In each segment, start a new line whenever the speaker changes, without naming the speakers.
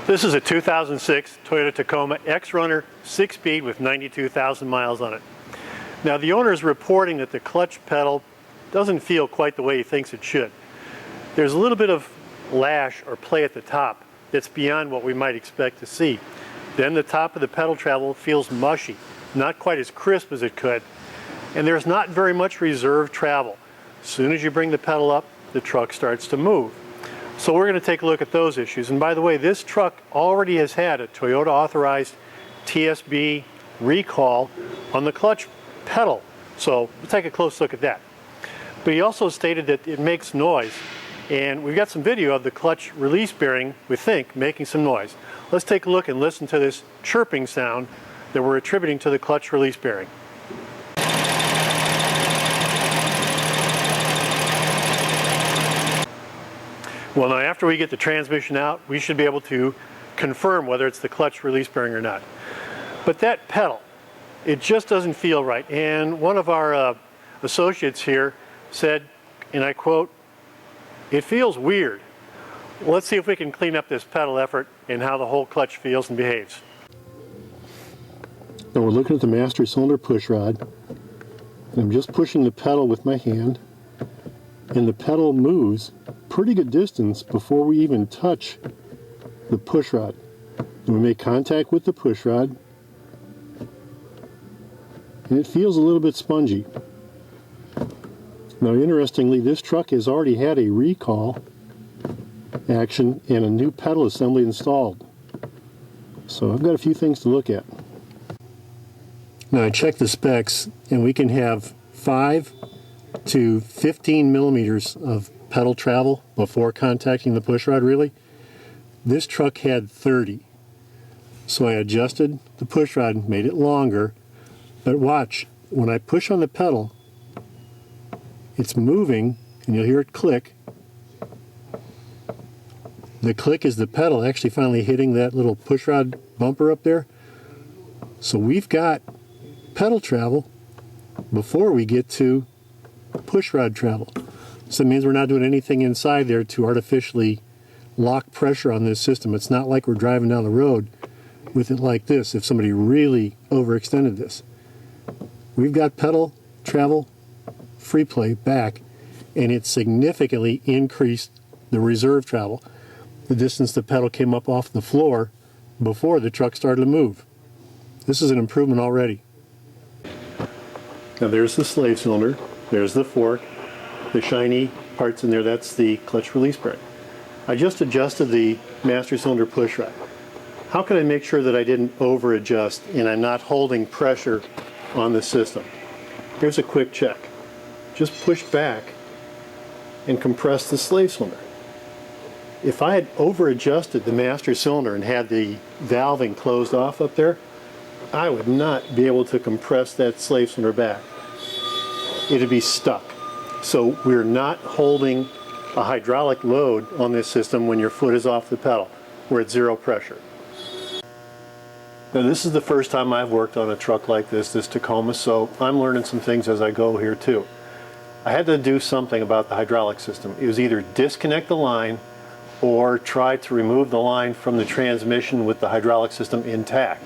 This is a 2006 Toyota Tacoma X-Runner 6-speed with 92,000 miles on it. Now the owner is reporting that the clutch pedal doesn't feel quite the way he thinks it should. There's a little bit of lash or play at the top that's beyond what we might expect to see. Then the top of the pedal travel feels mushy, not quite as crisp as it could, and there's not very much reserve travel. As soon as you bring the pedal up, the truck starts to move. So we're going to take a look at those issues. And by the way, this truck already has had a Toyota authorized TSB recall on the clutch pedal. So we'll take a close look at that. But he also stated that it makes noise. And we've got some video of the clutch release bearing, we think, making some noise. Let's take a look and listen to this chirping sound that we're attributing to the clutch release bearing. Well, now after we get the transmission out, we should be able to confirm whether it's the clutch release bearing or not. But that pedal, it just doesn't feel right. And one of our associates here said, and I quote, "It feels weird." Well, let's see if we can clean up this pedal effort and how the whole clutch feels and behaves.
Now we're looking at the master cylinder push rod. And I'm just pushing the pedal with my hand, and the pedal moves pretty good distance before we even touch the push rod. And we make contact with the push rod, and it feels a little bit spongy. Now interestingly, this truck has already had a recall action and a new pedal assembly installed. So I've got a few things to look at. Now I checked the specs, and we can have 5 to 15 millimeters of pedal travel before contacting the push rod really. This truck had 30. So I adjusted the push rod, made it longer, but watch, when I push on the pedal, it's moving, and you'll hear it click. The click is the pedal actually finally hitting that little push rod bumper up there. So we've got pedal travel before we get to push rod travel. So it means we're not doing anything inside there to artificially lock pressure on this system. It's not like we're driving down the road with it like this if somebody really overextended this. We've got pedal travel free play back, and it significantly increased the reserve travel, the distance the pedal came up off the floor before the truck started to move. This is an improvement already. Now there's the slave cylinder, there's the fork, the shiny parts in there, that's the clutch release bearing. I just adjusted the master cylinder push rod. How can I make sure that I didn't over adjust and I'm not holding pressure on the system? Here's a quick check. Just push back and compress the slave cylinder. If I had over adjusted the master cylinder and had the valving closed off up there, I would not be able to compress that slave cylinder back. It'd be stuck. So we're not holding a hydraulic load on this system when your foot is off the pedal. We're at zero pressure. Now this is the first time I've worked on a truck like this Tacoma, so I'm learning some things as I go here too. I had to do something about the hydraulic system. It was either disconnect the line or try to remove the line from the transmission with the hydraulic system intact.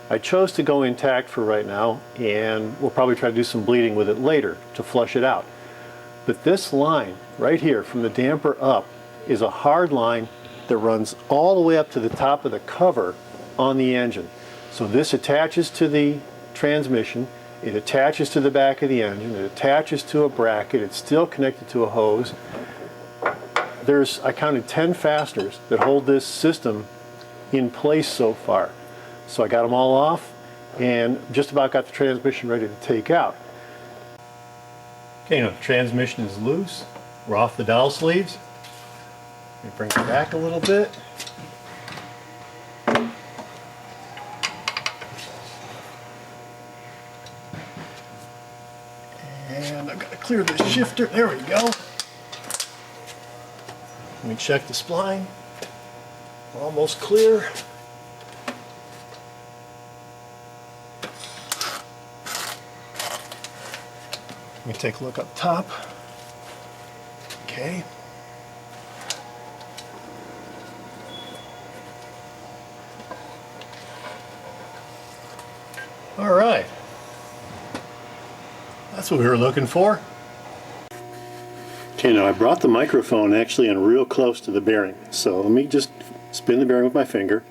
I chose to go intact for right now, and we'll probably try to do some bleeding with it later to flush it out. But this line right here from the damper up is a hard line that runs all the way up to the top of the cover on the engine. So this attaches to the transmission, it attaches to the back of the engine, it attaches to a bracket, it's still connected to a hose. I counted 10 fasteners that hold this system in place so far. So I got them all off and just about got the transmission ready to take out. Okay, now the transmission is loose. We're off the dowel sleeves. Let me bring it back a little bit. And I've got to clear the shifter. There we go. Let me check the spline. Almost clear. Let me take a look up top. Okay.
All right. That's what we were looking for.
Okay, now I brought the microphone actually in real close to the bearing. So let me just spin the bearing with my finger.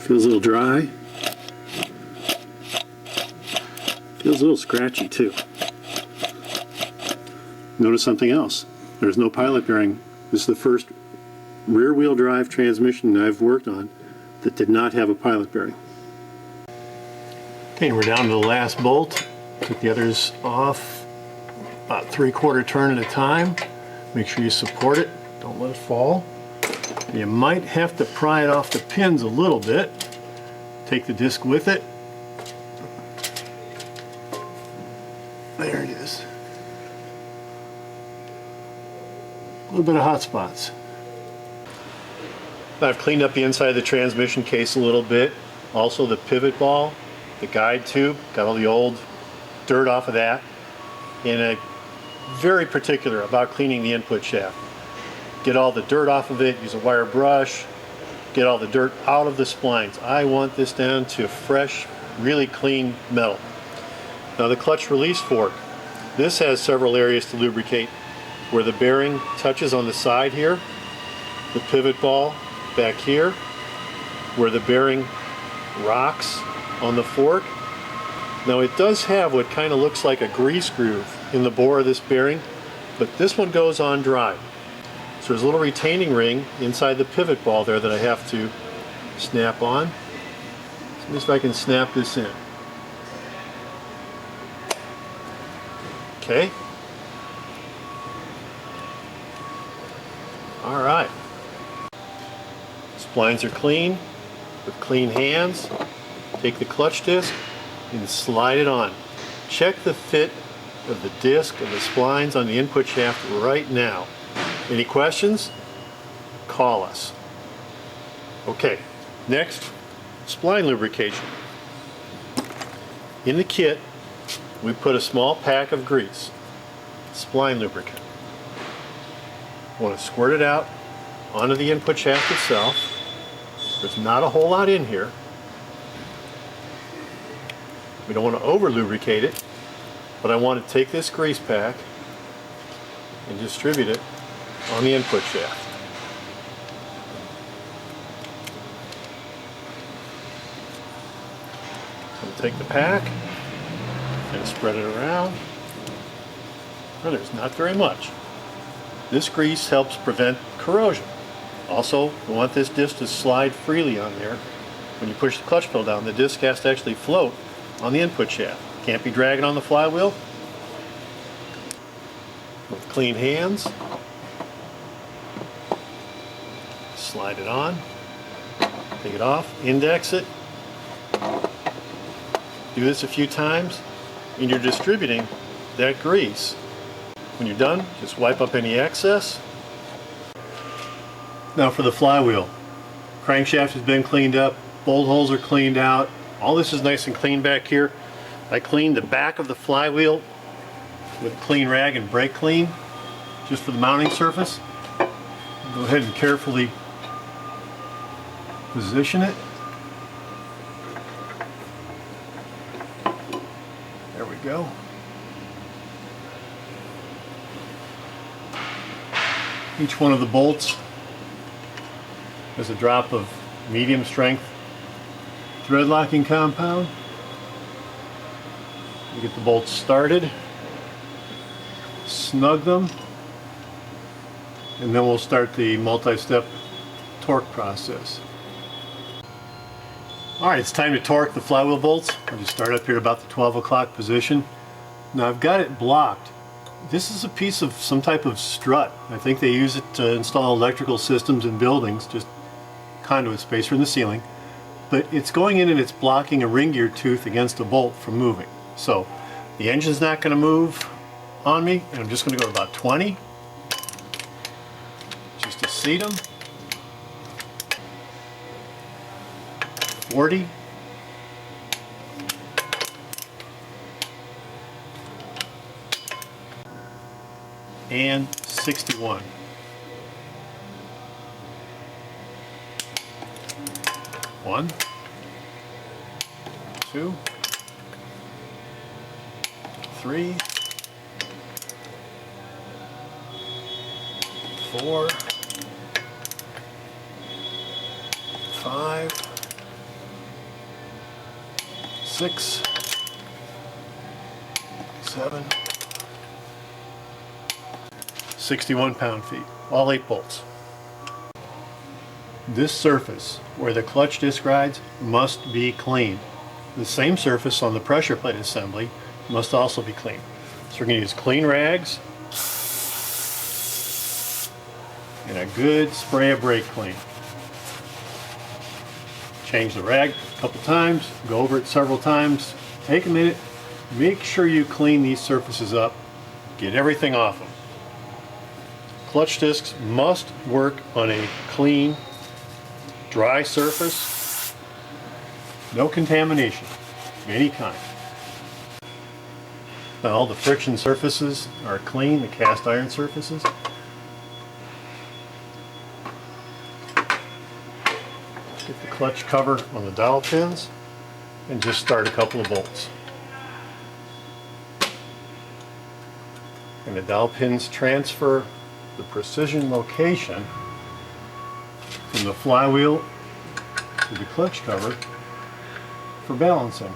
Feels a little dry. Feels a little scratchy too. Notice something else. There's no pilot bearing. This is the first rear-wheel drive transmission I've worked on that did not have a pilot bearing.
Okay, and we're down to the last bolt. Took the others off about 3/4 turn at a time. Make sure you support it. Don't let it fall. You might have to pry it off the pins a little bit. Take the disc with it. There it is. A little bit of hot spots. I've cleaned up the inside of the transmission case a little bit. Also the pivot ball, the guide tube, got all the old dirt off of that. And I'm very particular about cleaning the input shaft. Get all the dirt off of it, use a wire brush, get all the dirt out of the splines. I want this down to fresh, really clean metal. Now the clutch release fork. This has several areas to lubricate. Where the bearing touches on the side here, the pivot ball back here, where the bearing rocks on the fork. Now it does have what kind of looks like a grease groove in the bore of this bearing, but this one goes on dry. So there's a little retaining ring inside the pivot ball there that I have to snap on. So let me see if I can snap this in. Okay. All right. Splines are clean with clean hands. Take the clutch disc and slide it on. Check the fit of the disc and the splines on the input shaft right now. Any questions? Call us. Okay, next, spline lubrication. In the kit, we put a small pack of grease, spline lubricant. I want to squirt it out onto the input shaft itself. There's not a whole lot in here. We don't want to over lubricate it, but I want to take this grease pack and distribute it on the input shaft. So we'll take the pack and spread it around. Well, there's not very much. This grease helps prevent corrosion. Also, we want this disc to slide freely on there. When you push the clutch pedal down, the disc has to actually float on the input shaft. Can't be dragging on the flywheel. With clean hands, slide it on, take it off, index it. Do this a few times, and you're distributing that grease. When you're done, just wipe up any excess. Now for the flywheel. Crankshaft has been cleaned up, bolt holes are cleaned out. All this is nice and clean back here. I cleaned the back of the flywheel with clean rag and brake clean, just for the mounting surface. Go ahead and carefully position it. There we go. Each one of the bolts has a drop of medium strength thread locking compound. You get the bolts started, snug them, and then we'll start the multi-step torque process. Alright, it's time to torque the flywheel bolts. I'll just start up here about the 12 o'clock position. Now I've got it blocked. This is a piece of some type of strut. I think they use it to install electrical systems in buildings, just conduit spacer in the ceiling. But it's going in and it's blocking a ring gear tooth against a bolt from moving. So the engine's not going to move on me, and I'm just going to go to about 20 just to seat them.
40. And 61. One, two, three, 4, 5, 6, 7, 61 pound-feet, all 8 bolts. This surface where the clutch disc rides must be clean. The same surface on the pressure plate assembly must also be clean. So we're going to use clean rags and a good spray of brake clean. Change the rag a couple times, go over it several times, take a minute, make sure you clean these surfaces up, get everything off them. Clutch discs must work on a clean, dry surface, no contamination of any kind. Now all the friction surfaces are clean, the cast iron surfaces. Get the clutch cover on the dowel pins and just start a couple of bolts. And the dowel pins transfer the precision location from the flywheel to the clutch cover for balancing.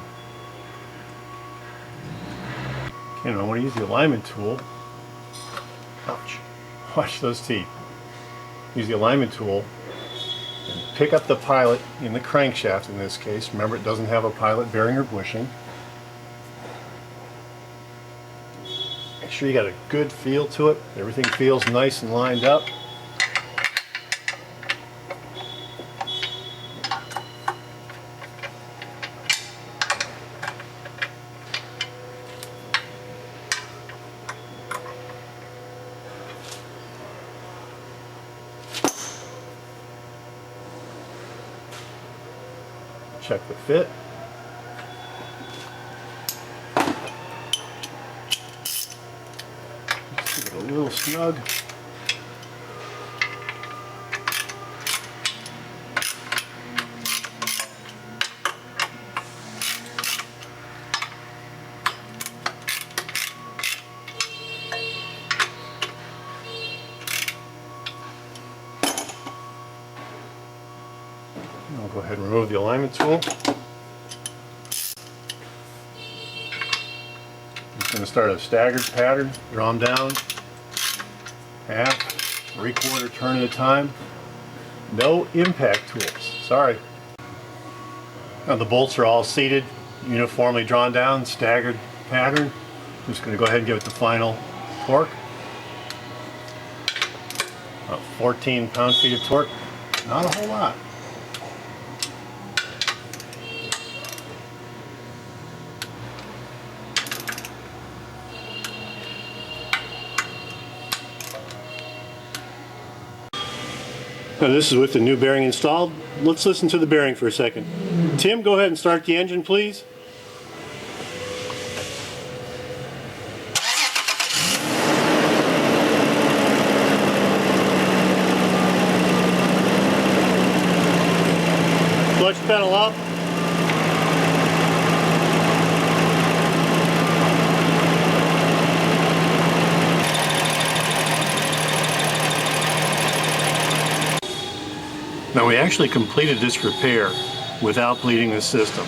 Okay, now I want to use the alignment tool. Ouch. Watch those teeth. Use the alignment tool and pick up the pilot in the crankshaft in this case. Remember, it doesn't have a pilot bearing or bushing. Make sure you got a good feel to it. Everything feels nice and lined up. Check the fit. Just give it a little snug. I'll go ahead and remove the alignment tool. I'm just going to start a staggered pattern, draw them down, half, 3/4 turn at a time. No impact tools, sorry. Now the bolts are all seated, uniformly drawn down, staggered pattern. I'm just going to go ahead and give it the final torque. About 14 pound-feet of torque, not a whole lot. Now this is with the new bearing installed. Let's listen to the bearing for a second. Tim, go ahead and start the engine, please. Clutch pedal up. Now we actually completed this repair without bleeding the system.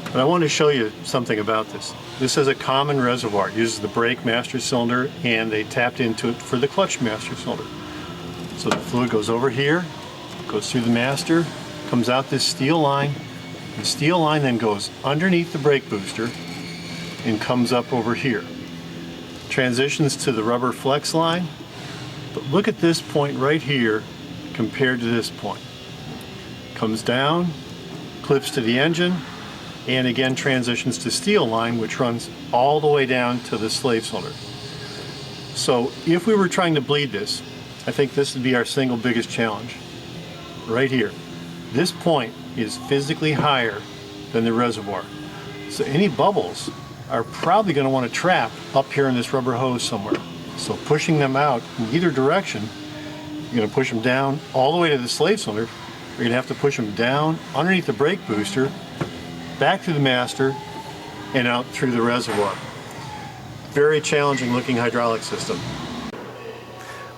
But I want to show you something about this. This is a common reservoir. It uses the brake master cylinder and they tapped into it for the clutch master cylinder. So the fluid goes over here, goes through the master, comes out this steel line. The steel line then goes underneath the brake booster and comes up over here. Transitions to the rubber flex line. But look at this point right here compared to this point. Comes down, clips to the engine, and again transitions to steel line, which runs all the way down to the slave cylinder. So if we were trying to bleed this, I think this would be our single biggest challenge. Right here. This point is physically higher than the reservoir. So any bubbles are probably going to want to trap up here in this rubber hose somewhere. So pushing them out in either direction, you're going to push them down all the way to the slave cylinder. You're going to have to push them down underneath the brake booster, back through the master, and out through the reservoir. Very challenging looking hydraulic system.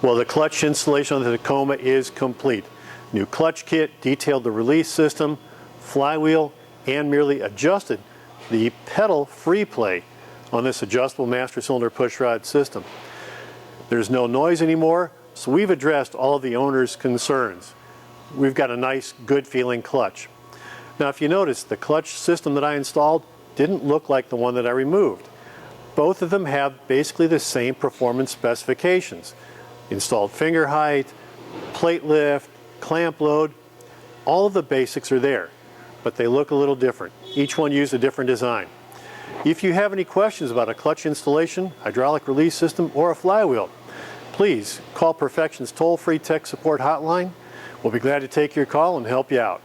Well, the clutch installation on the Tacoma is complete. New clutch kit, detailed the release system, flywheel, and merely adjusted the pedal free play on this adjustable master cylinder pushrod system. There's no noise anymore, so we've addressed all of the owner's concerns. We've got a nice, good feeling clutch. Now, if you notice, the clutch system that I installed didn't look like the one that I removed. Both of them have basically the same performance specifications. Installed finger height, plate lift, clamp load, all of the basics are there, but they look a little different. Each one used a different design. If you have any questions about a clutch installation, hydraulic release system, or a flywheel, please call Perfection's toll-free tech support hotline. We'll be glad to take your call and help you out.